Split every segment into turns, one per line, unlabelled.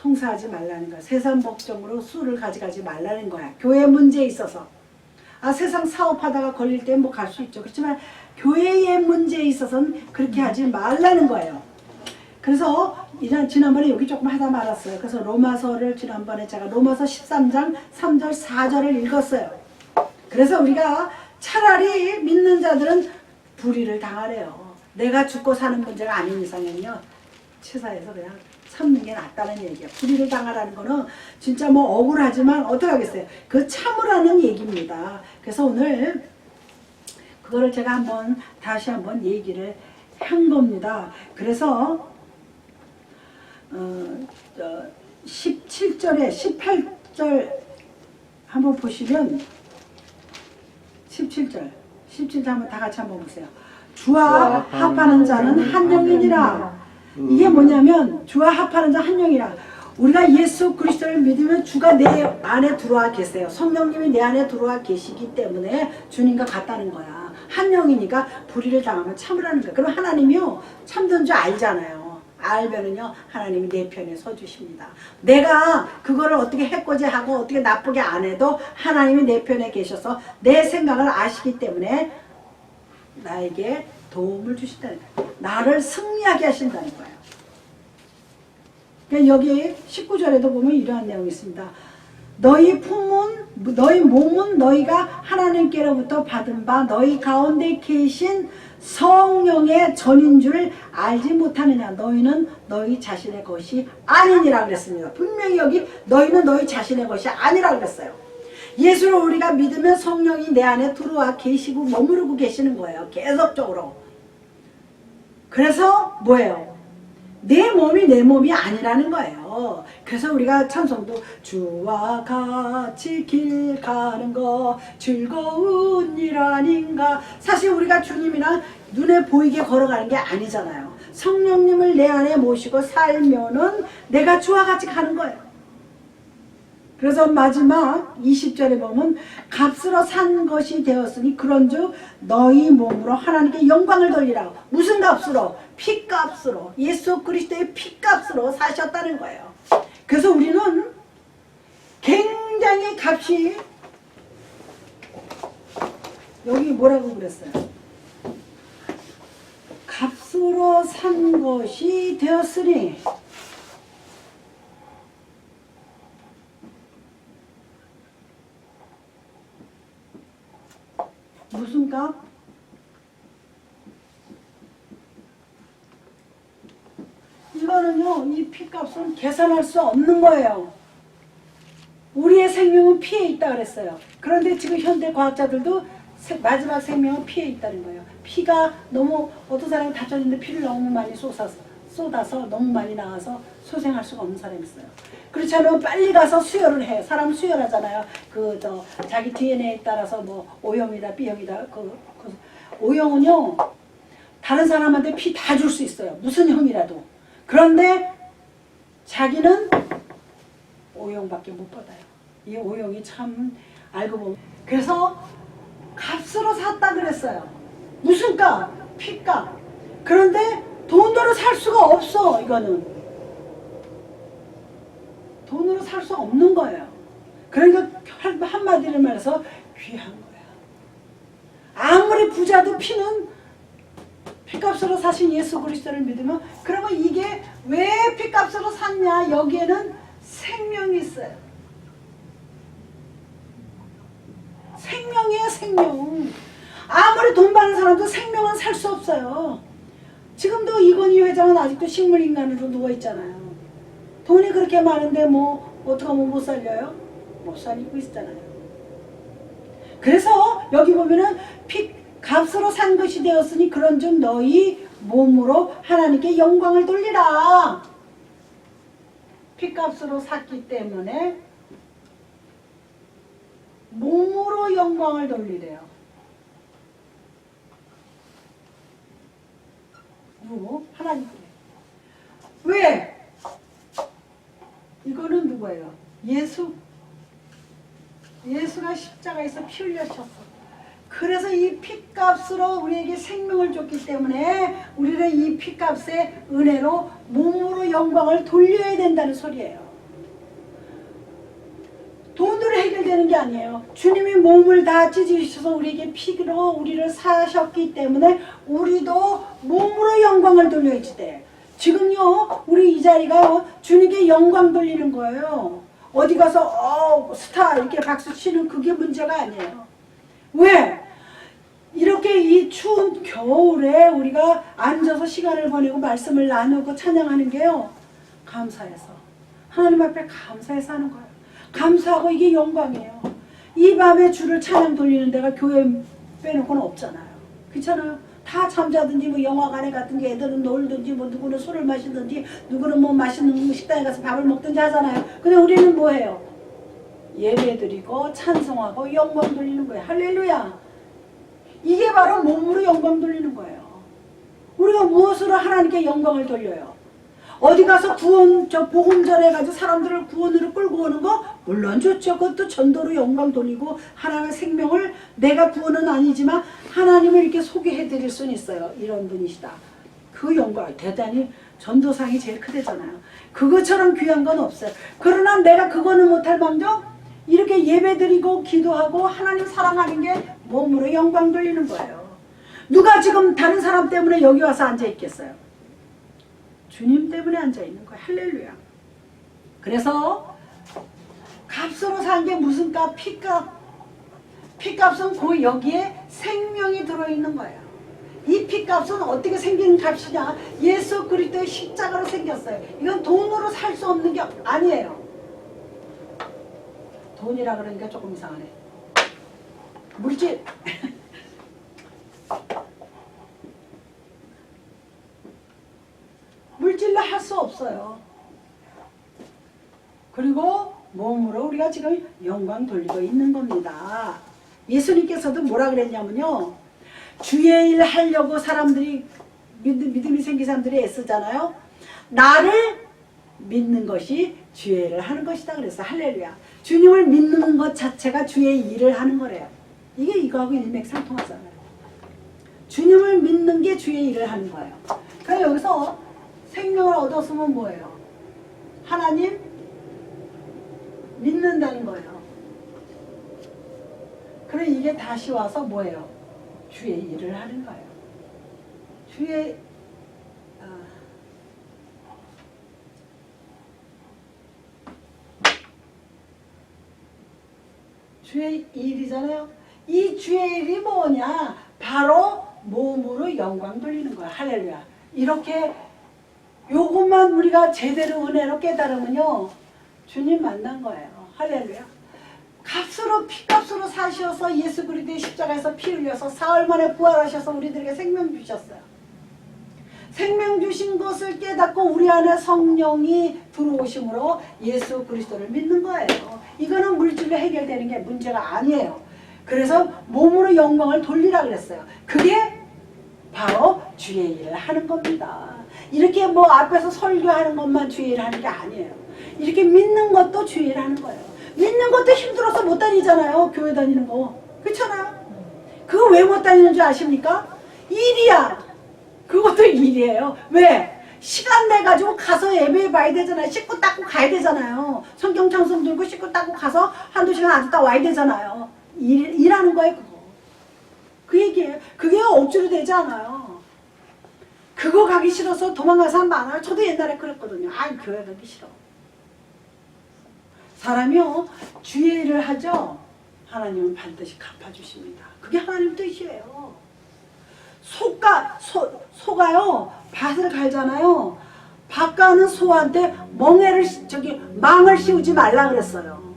통사하지 말라는 거야. 세상 목적으로 수를 가져가지 말라는 거야. 교회 문제에 있어서. 세상 사업하다가 걸릴 때 뭐 갈 수 있죠. 그렇지만 교회의 문제에 있어서는 그렇게 하지 말라는 거예요. 그래서 지난번에 여기 조금 하다 말았어요. 그래서 로마서를 지난번에 제가 로마서 13장 3절 4절을 읽었어요. 그래서 우리가 차라리 믿는 자들은 불의를 당하래요. 내가 죽고 사는 문제가 아닌 이상은요. 치사해서 그냥 참는 게 낫다는 얘기야. 불의를 당하라는 거는 진짜 뭐 억울하지만 어떡하겠어요. 그 참으라는 얘기입니다. 그래서 오늘 그거를 제가 다시 한번 얘기를 한 겁니다. 그래서 17절에 18절 한번 보시면 17절 한번 다 같이 한번 보세요. 주와 합하는 자는 한 영이니라. 이게 뭐냐면 주와 합하는 자 한 영이라. 우리가 예수 그리스도를 믿으면 주가 내 안에 들어와 계세요. 성령님이 내 안에 들어와 계시기 때문에 주님과 같다는 거야. 한 영이니까 불의를 당하면 참으라는 거야. 그럼 하나님이요 참된 줄 알잖아요. 알면은요 하나님이 내 편에 서주십니다. 내가 그거를 어떻게 해코지하고 어떻게 나쁘게 안 해도 하나님이 내 편에 계셔서 내 생각을 아시기 때문에 나에게 도움을 주신다는 거예요. 나를 승리하게 하신다는 거예요. 그러니까 여기 19절에도 보면 이러한 내용이 있습니다. 너희 몸은 너희가 하나님께로부터 받은 바 너희 가운데 계신 성령의 전인 줄 알지 못하느냐. 너희는 너희 자신의 것이 아니니라 그랬습니다. 분명히 여기 너희는 너희 자신의 것이 아니라 그랬어요. 예수를 우리가 믿으면 성령이 내 안에 들어와 계시고 머무르고 계시는 거예요. 계속적으로. 그래서 뭐예요? 내 몸이 내 몸이 아니라는 거예요. 그래서 우리가 찬송도 주와 같이 길 가는 거 즐거운 일 아닌가. 사실 우리가 주님이랑 눈에 보이게 걸어가는 게 아니잖아요. 성령님을 내 안에 모시고 살면은 내가 주와 같이 가는 거예요. 그래서 마지막 20절에 보면 값으로 산 것이 되었으니 그런즉 너희 몸으로 하나님께 영광을 돌리라. 무슨 값으로? 피값으로. 예수 그리스도의 피값으로 사셨다는 거예요. 그래서 우리는 굉장히 값이 여기 뭐라고 그랬어요? 값으로 산 것이 되었으니 무슨 값? 이거는요, 이 피값은 계산할 수 없는 거예요. 우리의 생명은 피에 있다 그랬어요. 그런데 지금 현대 과학자들도 마지막 생명은 피에 있다는 거예요. 피가 너무 어떤 사람이 다쳤는데 피를 너무 많이 쏟아서 너무 많이 나와서 소생할 수가 없는 사람이 있어요. 그렇지 않으면 빨리 가서 수혈을 해요. 사람 수혈하잖아요. 자기 DNA에 따라서 뭐 O형이다, B형이다. O형은요, 다른 사람한테 피 다 줄 수 있어요. 무슨 형이라도. 그런데 자기는 O형밖에 못 받아요. 이 O형이 참 알고 보면. 그래서 값으로 샀다 그랬어요. 무슨 값? 피값. 그런데 돈으로 살 수가 없어. 이거는 돈으로 살 수 없는 거예요. 그러니까 한마디로 말해서 귀한 거야. 아무리 부자도 피는 피값으로 사신 예수 그리스도를 믿으면, 그러면 이게 왜 피값으로 샀냐? 여기에는 생명이 있어요. 생명이에요, 생명. 아무리 돈 많은 사람도 생명은 살 수 없어요. 지금도 이건희 회장은 아직도 식물인간으로 누워있잖아요. 돈이 그렇게 많은데 뭐 어떻게 하면 못 살려요? 못 살리고 있잖아요. 그래서 여기 보면은 값으로 산 것이 되었으니 그런즉 너희 몸으로 하나님께 영광을 돌리라. 피값으로 샀기 때문에 몸으로 영광을 돌리래요. 하나님께. 왜? 이거는 누구예요? 예수가 십자가에서 피 흘려셨어. 그래서 이 피값으로 우리에게 생명을 줬기 때문에 우리는 이 피값의 은혜로 몸으로 영광을 돌려야 된다는 소리예요. 돈으로 해결되는 게 아니에요. 주님이 몸을 다 찢으셔서 우리에게 피로 우리를 사셨기 때문에 우리도 몸으로 영광을 돌려야지 돼. 지금요 우리 이 자리가요 주님께 영광 돌리는 거예요. 어디 가서 스타 이렇게 박수 치는 그게 문제가 아니에요. 왜? 이렇게 이 추운 겨울에 우리가 앉아서 시간을 보내고 말씀을 나누고 찬양하는 게요 감사해서 하나님 앞에 감사해서 하는 거예요. 감사하고 이게 영광이에요. 이 밤에 주를 찬양 돌리는 데가 교회 빼놓고는 없잖아요. 그렇잖아요. 다 잠자든지 뭐 영화관에 갔든지 애들은 놀든지 뭐 누구는 술을 마시든지 누구는 뭐 맛있는 식당에 가서 밥을 먹든지 하잖아요. 근데 우리는 뭐 해요? 예배드리고 찬송하고 영광 돌리는 거예요. 할렐루야. 이게 바로 몸으로 영광 돌리는 거예요. 우리가 무엇으로 하나님께 영광을 돌려요? 어디 가서 구원, 복음 전해가지고 사람들을 구원으로 끌고 오는 거 물론 좋죠. 그것도 전도로 영광 돌리고 하나님의 생명을 내가 구원은 아니지만 하나님을 이렇게 소개해 드릴 수는 있어요. 이런 분이시다. 그 영광 대단히 전도상이 제일 크대잖아요. 그것처럼 귀한 건 없어요. 그러나 내가 그거는 못할 망정 이렇게 예배 드리고 기도하고 하나님 사랑하는 게 몸으로 영광 돌리는 거예요. 누가 지금 다른 사람 때문에 여기 와서 앉아 있겠어요? 주님 때문에 앉아있는 거야. 할렐루야. 그래서 값으로 산 게 무슨 값? 피값. 피값은 그 여기에 생명이 들어있는 거예요. 이 피값은 어떻게 생기는 값이냐? 예수 그리스도의 십자가로 생겼어요. 이건 돈으로 살 수 없는 게 아니에요. 돈이라 그러니까 조금 이상하네. 물질. 물질로 할 수 없어요. 그리고 몸으로 우리가 지금 영광 돌리고 있는 겁니다. 예수님께서도 뭐라 그랬냐면요. 주의 일 하려고 사람들이 믿음이 생긴 사람들이 애쓰잖아요. 나를 믿는 것이 주의 일을 하는 것이다 그랬어. 할렐루야. 주님을 믿는 것 자체가 주의 일을 하는 거래요. 이게 이거하고 일맥상통하잖아요. 주님을 믿는 게 주의 일을 하는 거예요. 그래서 여기서 생명을 얻었으면 뭐예요? 하나님 믿는다는 거예요. 그래 이게 다시 와서 뭐예요? 주의 일을 하는 거예요. 주의 일이잖아요. 이 주의 일이 뭐냐? 바로 몸으로 영광 돌리는 거야. 할렐루야. 이렇게 요것만 우리가 제대로 은혜로 깨달으면요 주님 만난 거예요. 할렐루야. 값으로 피값으로 사셔서 예수 그리스도의 십자가에서 피 흘려서 사흘 만에 부활하셔서 우리들에게 생명 주셨어요. 생명 주신 것을 깨닫고 우리 안에 성령이 들어오심으로 예수 그리스도를 믿는 거예요. 이거는 물질로 해결되는 게 문제가 아니에요. 그래서 몸으로 영광을 돌리라 그랬어요. 그게 바로 주의 일을 하는 겁니다. 이렇게 뭐 앞에서 설교하는 것만 주의 일을 하는 게 아니에요. 이렇게 믿는 것도 주의 일을 하는 거예요. 믿는 것도 힘들어서 못 다니잖아요. 교회 다니는 거. 그렇잖아요. 그거 왜 못 다니는 줄 아십니까? 일이야. 그것도 일이에요. 왜? 시간 내가지고 가서 예배 봐야 되잖아요. 씻고 닦고 가야 되잖아요. 성경 찬송 들고 씻고 닦고 가서 한두 시간 앉았다 와야 되잖아요. 일하는 거예요. 그거. 그 얘기예요. 그게 억지로 되지 않아요. 그거 가기 싫어서 도망가는 사람 많아요. 저도 옛날에 그랬거든요. 아, 교회 가기 싫어. 사람이요 주의 일을 하죠. 하나님은 반드시 갚아주십니다. 그게 하나님 뜻이에요. 소가요 밭을 갈잖아요. 밭 가는 소한테 망을 씌우지 말라 그랬어요.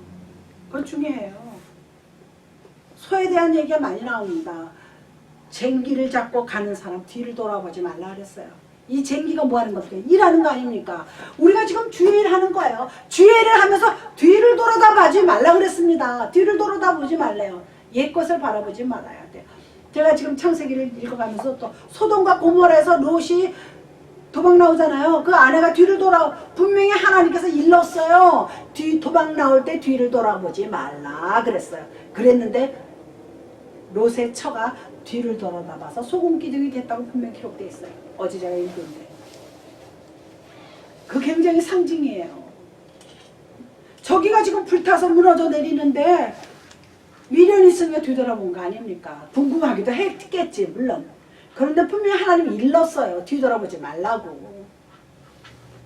그건 중요해요. 소에 대한 얘기가 많이 나옵니다. 쟁기를 잡고 가는 사람 뒤를 돌아보지 말라 그랬어요. 이 쟁기가 뭐 하는 겁니까? 일하는 거 아닙니까? 우리가 지금 주의 일 하는 거예요. 주의 일을 하면서 뒤를 돌아다보지 말라 그랬습니다. 뒤를 돌아다보지 말래요. 옛 것을 바라보지 말아야 돼요. 제가 지금 창세기를 읽어가면서 또 소돔과 고모라에서 롯이 도망 나오잖아요. 그 아내가 뒤를 분명히 하나님께서 일렀어요. 도망 나올 때 뒤를 돌아보지 말라 그랬어요. 그랬는데 롯의 처가 뒤를 돌아다봐서 소금기둥이 됐다고 분명히 기록되어 있어요. 어제 제가 읽었는데 그 굉장히 상징이에요. 저기가 지금 불타서 무너져 내리는데 미련이 있으니까 뒤돌아본 거 아닙니까? 궁금하기도 했겠지 물론. 그런데 분명히 하나님이 일렀어요. 뒤돌아보지 말라고.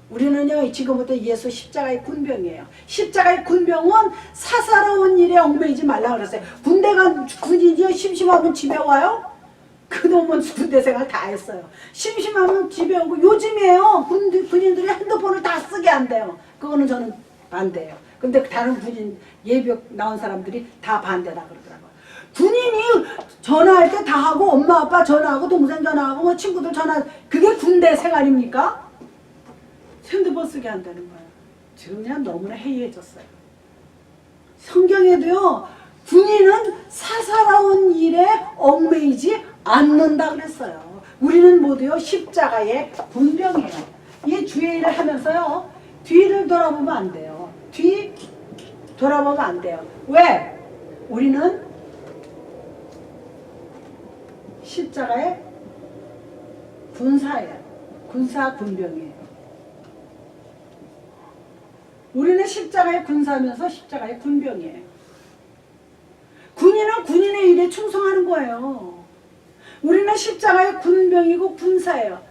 우리는요 지금부터 예수 십자가의 군병이에요. 십자가의 군병은 사사로운 일에 얽매이지 말라 그랬어요. 군인이 심심하면 집에 와요? 그놈은 군대 생활 다 했어요. 심심하면 집에 오고 요즘이에요. 군인들이 핸드폰을 다 쓰게 한대요. 그거는 저는 반대예요. 근데 다른 군인 예비역 나온 사람들이 다 반대다 그러더라고요. 군인이 전화할 때 다 하고 엄마 아빠 전화하고 동생 전화하고 뭐 친구들 전화 그게 군대 생활입니까? 핸드폰 쓰게 한다는 거예요. 지금 그냥 너무나 해이해졌어요. 성경에도요 군인은 사사로운 일에 얽매이지 않는다 그랬어요. 우리는 모두요 십자가의 군병이에요. 이 주의 일을 하면서요 뒤를 돌아보면 안 돼요. 뒤 돌아보면 안 돼요. 왜? 우리는 십자가의 군사예요. 군사 군병이에요. 우리는 십자가의 군사면서 십자가의 군병이에요. 군인은 군인의 일에 충성하는 거예요. 우리는 십자가의 군병이고 군사예요.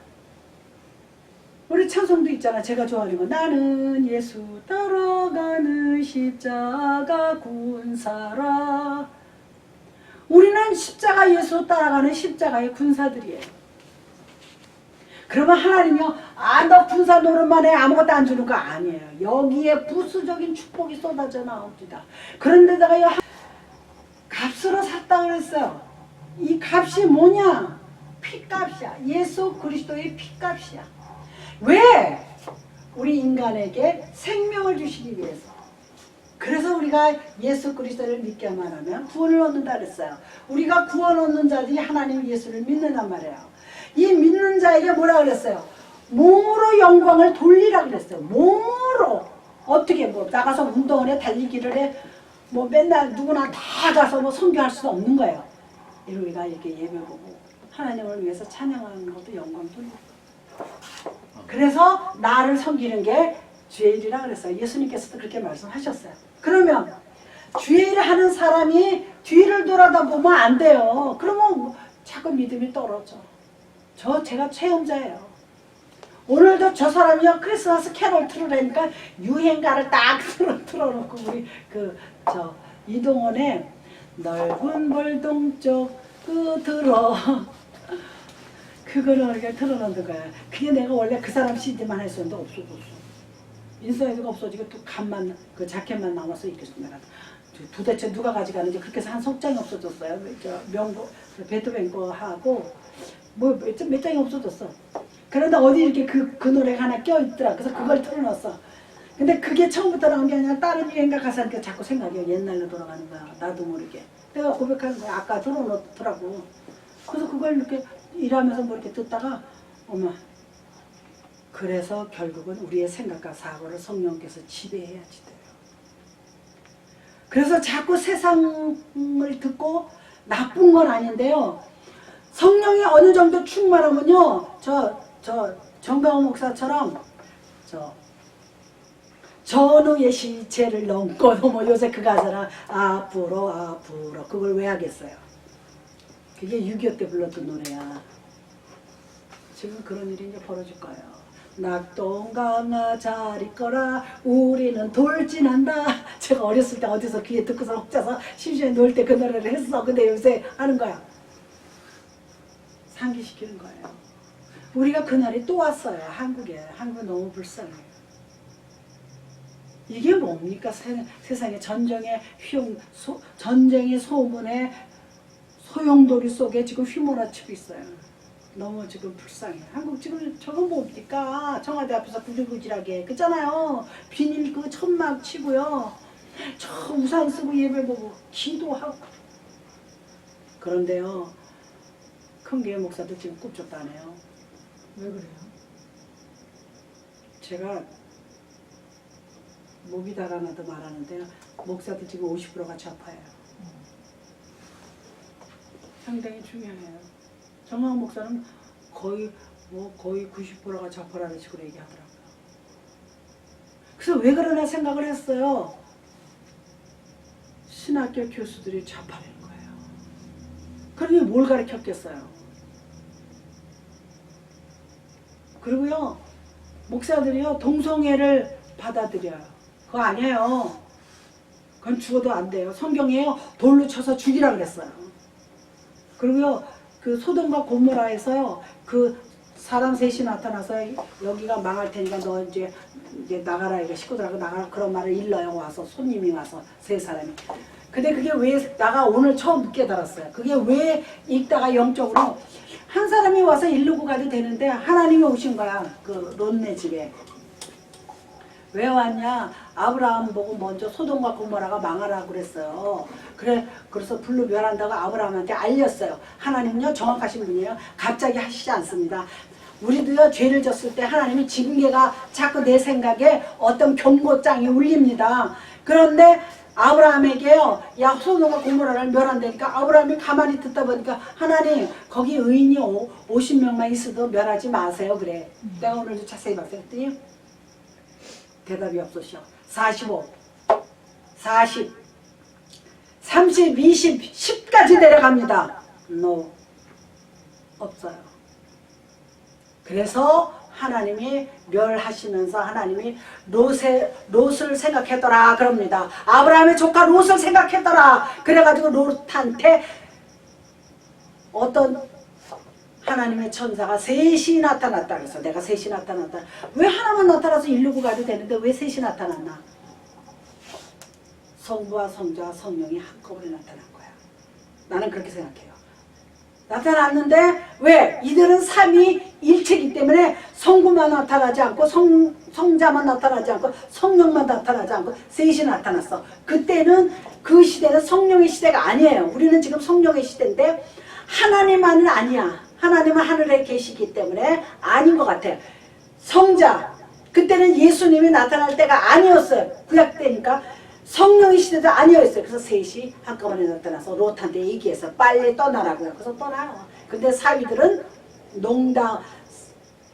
우리 찬송도 있잖아. 제가 좋아하는 거. 나는 예수 따라가는 십자가 군사라. 우리는 십자가 예수 따라가는 십자가의 군사들이에요. 그러면 하나님이요. 너 군사 노릇만 해 아무것도 안 주는 거 아니에요. 여기에 부수적인 축복이 쏟아져 나옵니다. 그런데다가 값으로 샀다 그랬어요. 이 값이 뭐냐? 피값이야. 예수 그리스도의 피값이야. 왜? 우리 인간에게 생명을 주시기 위해서. 그래서 우리가 예수 그리스도를 믿기만 하면 구원을 얻는다 그랬어요. 우리가 구원 얻는 자들이 하나님 예수를 믿는단 말이에요. 이 믿는 자에게 뭐라 그랬어요? 몸으로 영광을 돌리라 그랬어요. 몸으로. 어떻게 뭐 나가서 운동을 해 달리기를 해 뭐 맨날 누구나 다 가서 뭐 선교할 수도 없는 거예요. 우리가 이렇게 예배 보고 하나님을 위해서 찬양하는 것도 영광 돌리고. 그래서 나를 섬기는 게 주의 일이라 그랬어요. 예수님께서도 그렇게 말씀하셨어요. 그러면 주의 일을 하는 사람이 뒤를 돌아다보면 안 돼요. 그러면 자꾸 믿음이 떨어져. 제가 체험자예요. 오늘도 저 사람이요 크리스마스 캐롤 틀으라니까 유행가를 딱 틀어놓고 우리 이동원의 넓은 벌동쪽 끝으로 그거를 이렇게 틀어놓는 거야. 그게 내가 원래 그 사람 CD만 했었는데 없어졌어. 인사이드가 없어지고 또 간만 그 자켓만 남아서 입겠어 내가. 도대체 누가 가져가는지 그렇게 해서 한 석장이 없어졌어요. 명곡 베토벤 거 하고 뭐 몇 장이 없어졌어. 그런데 어디 이렇게 그 노래가 하나 껴있더라. 그래서 그걸 틀어놨어. 근데 그게 처음부터 나온 게 아니라 다른 유행가 가사니까 자꾸 생각이 옛날로 돌아가는 거야. 나도 모르게. 내가 고백하는 거야. 아까 틀어놓더라고. 그래서 그걸 이렇게 일하면서 뭐 이렇게 듣다가 어머 그래서 결국은 우리의 생각과 사고를 성령께서 지배해야지 돼요. 그래서 자꾸 세상을 듣고 나쁜 건 아닌데요. 성령이 어느 정도 충만하면요. 정강호 목사처럼 전후의 시체를 넘고 뭐 요새 그 가사라 앞으로 그걸 왜 하겠어요. 그게 6.25 때 불렀던 노래야. 지금 그런 일이 이제 벌어질 거예요. 낙동강아 잘 있거라 우리는 돌진한다. 제가 어렸을 때 어디서 귀에 듣고서 혼자서 심심해 놀 때 그 노래를 했어. 근데 요새 하는 거야. 상기시키는 거예요. 우리가 그날이 또 왔어요. 한국에. 한국은 너무 불쌍해요. 이게 뭡니까? 세상에 전쟁의 전쟁의 소문에 소용돌이 속에 지금 휘몰아치고 있어요. 너무 지금 불쌍해. 한국 지금 저건 뭡니까? 청와대 앞에서 구질구질하게 그잖아요. 비닐 그 천막 치고요. 저 우산 쓰고 예배 보고 기도하고. 그런데요. 큰교회 목사도 지금 꿉쩍다네요.
왜 그래요?
제가 목이 달아나도 말하는데요. 목사들 지금 50%가 좌파예요. 상당히 중요해요. 정황 목사는 거의 90%가 좌파라는 식으로 얘기하더라고요. 그래서 왜 그러나 생각을 했어요. 신학교 교수들이 좌파라는 거예요. 그러니 뭘 가르쳤겠어요. 그리고요, 목사들이요, 동성애를 받아들여요. 그거 아니에요. 그건 죽어도 안 돼요. 성경에요, 돌로 쳐서 죽이라 그랬어요. 그리고요, 그 소돔과 고모라에서요, 그 사람 셋이 나타나서 여기가 망할 테니까 너 이제 나가라, 이거 식구들하고 나가라, 그런 말을 일러요. 와서 손님이 와서 세 사람이. 근데 그게 왜 나가 오늘 처음 깨달았어요. 그게 왜 읽다가 영적으로 한 사람이 와서 일르고 가도 되는데 하나님이 오신 거야. 그 롯네 집에. 왜 왔냐? 아브라함 보고 먼저 소돔과 고모라가 망하라고 그랬어요. 그래서 불로 멸한다고 아브라함한테 알렸어요. 하나님은요, 정확하신 분이에요. 갑자기 하시지 않습니다. 우리도요, 죄를 졌을 때 하나님이 징계가 자꾸 내 생각에 어떤 경고장이 울립니다. 그런데 아브라함에게요, 야, 소돔과 고모라를 멸한다니까 아브라함이 가만히 듣다 보니까 하나님, 거기 의인이 50명만 있어도 멸하지 마세요. 그래. 내가 오늘도 자세히 봤더니 대답이 없으셔. 45, 40, 30, 20, 10까지 내려갑니다. No. 없어요. 그래서 하나님이 멸하시면서 하나님이 롯을 생각했더라 그럽니다. 아브라함의 조카 롯을 생각했더라. 그래가지고 롯한테 어떤 하나님의 천사가 셋이 나타났다. 그래서 내가 셋이 나타났다. 왜 하나만 나타나서 일르고 가도 되는데 왜 셋이 나타났나? 성부와 성자와 성령이 한꺼번에 나타난 거야. 나는 그렇게 생각해요. 나타났는데 왜? 이들은 삼위일체이기 때문에 성부만 나타나지 않고 성자만 나타나지 않고 성령만 나타나지 않고 셋이 나타났어. 그때는 그 시대는 성령의 시대가 아니에요. 우리는 지금 성령의 시대인데 하나님만은 아니야. 하나님은 하늘에 계시기 때문에 아닌 것 같아요. 성자, 그때는 예수님이 나타날 때가 아니었어요. 구약 때니까 성령의 시대도 아니었어요. 그래서 셋이 한꺼번에 나타나서 롯한테 얘기해서 빨리 떠나라고요. 그래서 떠나요. 근데 사위들은 농담,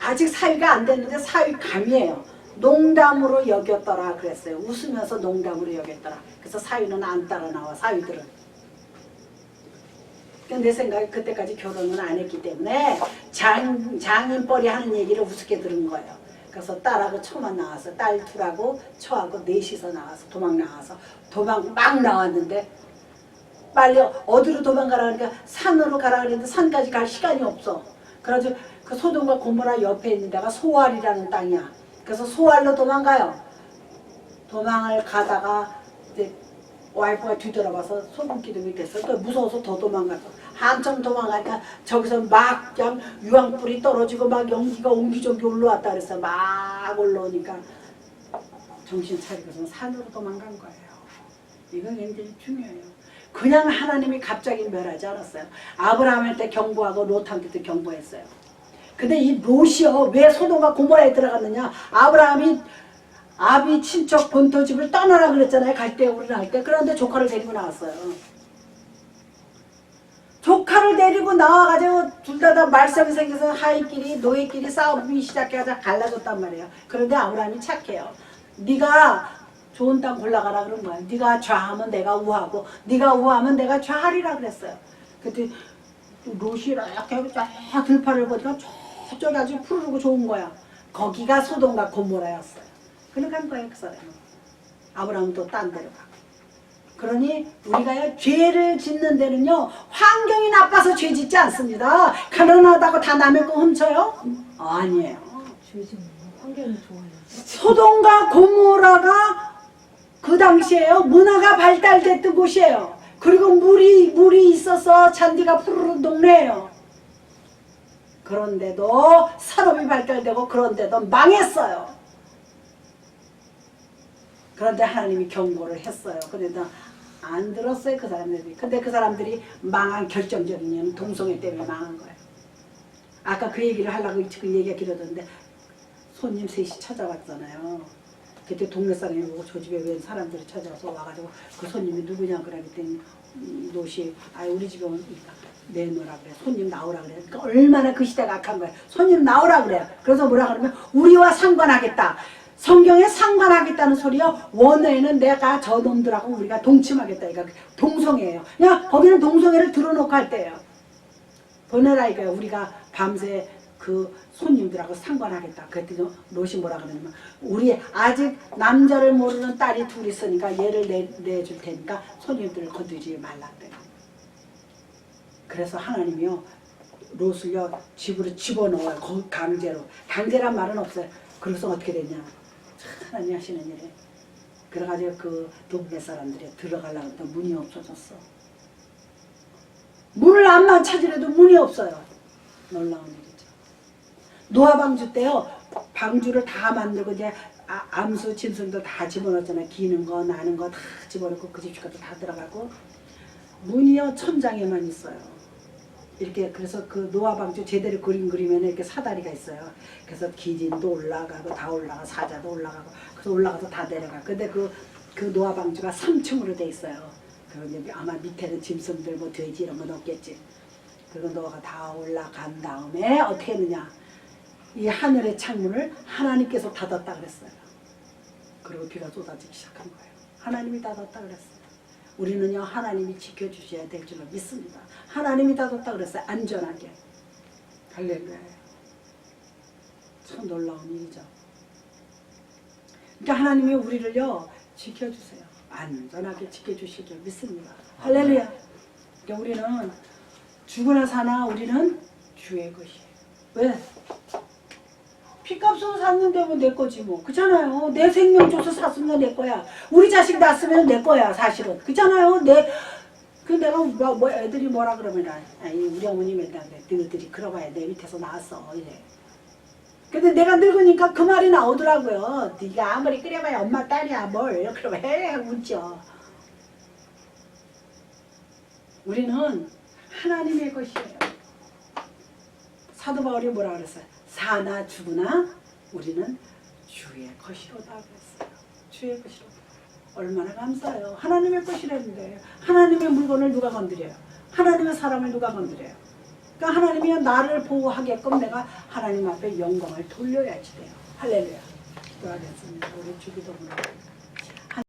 아직 사위가 안 됐는데 사위감이에요. 농담으로 여겼더라 그랬어요. 웃으면서 농담으로 여겼더라. 그래서 사위는 안 따라 나와. 사위들은. 내 생각에 그때까지 결혼은 안 했기 때문에 장인뻘이 하는 얘기를 우습게 들은 거예요. 그래서 딸하고 처만 나와서 딸 둘하고 처하고 넷이서 나와서 도망 막 나왔는데 빨리 어디로 도망가라 그러니까 산으로 가라 그랬는데 산까지 갈 시간이 없어. 그래가지고 그 소돔과 고모라 옆에 있는 데가 소알이라는 땅이야. 그래서 소알로 도망가요. 도망을 가다가 이제 와이프가 뒤돌아봐서 소금기둥이 됐어. 또 무서워서 더 도망갔어. 한참 도망가니까 저기서 막 그냥 유황불이 떨어지고 막 연기가 옹기종기 올라왔다 그랬어. 막 올라오니까 정신 차리고서 산으로 도망간 거예요. 이건 굉장히 중요해요. 그냥 하나님이 갑자기 멸하지 않았어요. 아브라함한테 경고하고 롯한테도 경고했어요. 근데 이 롯이요, 왜 소돔과 고모라에 들어갔느냐? 아브라함이 아비 친척 본토집을 떠나라 그랬잖아요. 갈 때 우리는 할 때. 그런데 조카를 데리고 나왔어요. 조카를 데리고 나와가지고 둘 다 말썽이 생겨서 하이끼리 노예끼리 싸움이 시작해서 갈라졌단 말이에요. 그런데 아브라함이 착해요. 네가 좋은 땅 골라가라 그런 거야. 네가 좌하면 내가 우하고 네가 우하면 내가 좌하리라 그랬어요. 그때 롯이 이렇게 쫙 들판을 보니까 저쪽이 아주 푸르르고 좋은 거야. 거기가 소돔과 고모라였어요. 그래 간 거예요. 그 사람은. 아브라함은 또 딴 데로 가고. 그러니 우리가 죄를 짓는 데는요, 환경이 나빠서 죄 짓지 않습니다. 가난하다고 다 남의 거 훔쳐요? 아니에요.
죄 짓는 환경이 좋아요.
소돔과 고모라가 그 당시에요, 문화가 발달됐던 곳이에요. 그리고 물이 있어서 잔디가 푸르른 동네예요. 그런데도 산업이 발달되고 그런데도 망했어요. 그런데 하나님이 경고를 했어요. 그래도 안 들었어요, 그 사람들이. 근데 그 사람들이 망한 결정적인 이유는 동성애 때문에 망한 거예요. 아까 그 얘기를 하려고 그 얘기가 길어졌는데 손님 셋이 찾아왔잖아요. 그때 동네 사람이 보고 저 집에 웬 사람들이 찾아와서 와가지고 그 손님이 누구냐 그랬더니 롯이 우리 집에 오니까 내놓으라 그래. 손님 나오라 그래. 그러니까 얼마나 그 시대가 악한 거야. 손님 나오라 그래. 그래서 뭐라 그러면 우리와 상관하겠다. 성경에 상관하겠다는 소리요. 원어에는 내가 저 놈들하고 우리가 동침하겠다. 이거 동성애예요. 그냥 거기는 동성애를 들어놓고 할 때예요. 보내라 이거예요. 우리가 밤새 그 손님들하고 상관하겠다. 그랬더니 롯이 뭐라 그러냐면 우리 아직 남자를 모르는 딸이 둘 있으니까 얘를 내줄 테니까 손님들을 건드리지 말라 그래요. 그래서 하나님이요 롯을요 집으로 집어넣어요. 강제로. 강제란 말은 없어요. 그래서 어떻게 됐냐. 하나님 하시는 일에. 그래가지고 그 동네 사람들이 들어가려고 했더니 문이 없어졌어. 문을 안만 찾으려도 문이 없어요. 놀라운 일이죠. 노아 방주 때요. 방주를 다 만들고 이제 암수 짐승도 다 집어넣었잖아요. 기는 거 나는 거 다 집어넣고 그 집까지 다 들어가고 문이요 천장에만 있어요. 이렇게 그래서 그 노아 방주 제대로 그리면 이렇게 사다리가 있어요. 그래서 기진도 올라가고 다 올라가 사자도 올라가고 그래서 올라가서 다 내려가. 근데 그 노아 방주가 3층으로 돼 있어요. 그리고 아마 밑에는 짐승들 뭐 돼지 이런 건 없겠지. 그리고 노아가 다 올라간 다음에 어떻게 했느냐. 이 하늘의 창문을 하나님께서 닫았다 그랬어요. 그리고 비가 쏟아지기 시작한 거예요. 하나님이 닫았다 그랬어요. 우리는요 하나님이 지켜주셔야 될 줄로 믿습니다. 하나님이 닫았다 그랬어요. 안전하게. 할렐루야예요. 참 놀라운 일이죠. 그러니까 하나님이 우리를요 지켜주세요. 안전하게 지켜주실 줄 믿습니다. 할렐루야. 그러니까 우리는 죽으나 사나 우리는 주의 것이에요. 왜? 피값으로 샀는데 뭐 내 거지 뭐. 그렇잖아요. 내 생명 줘서 샀으면 내 거야. 우리 자식 낳았으면 내 거야 사실은. 그렇잖아요. 내가 뭐 애들이 뭐라 그러면 아니 우리 어머니 맨날 그래. 너희들이 그러봐야 내 밑에서 나왔어 이래. 근데 내가 늙으니까 그 말이 나오더라고요. 네가 아무리 끓여봐야 엄마 딸이야 뭘. 그러면 해 웃죠. 우리는 하나님의 것이에요. 사도 바울이 뭐라 그랬어요? 사나 죽으나 우리는 주의 것이로다 그랬어요. 주의 것이로다. 얼마나 감사해요. 하나님의 것이라는데 하나님의 물건을 누가 건드려요? 하나님의 사람을 누가 건드려요? 그러니까 하나님이 나를 보호하게끔 내가 하나님 앞에 영광을 돌려야지 돼요. 할렐루야. 기도하겠습니다. 우리 주기도문을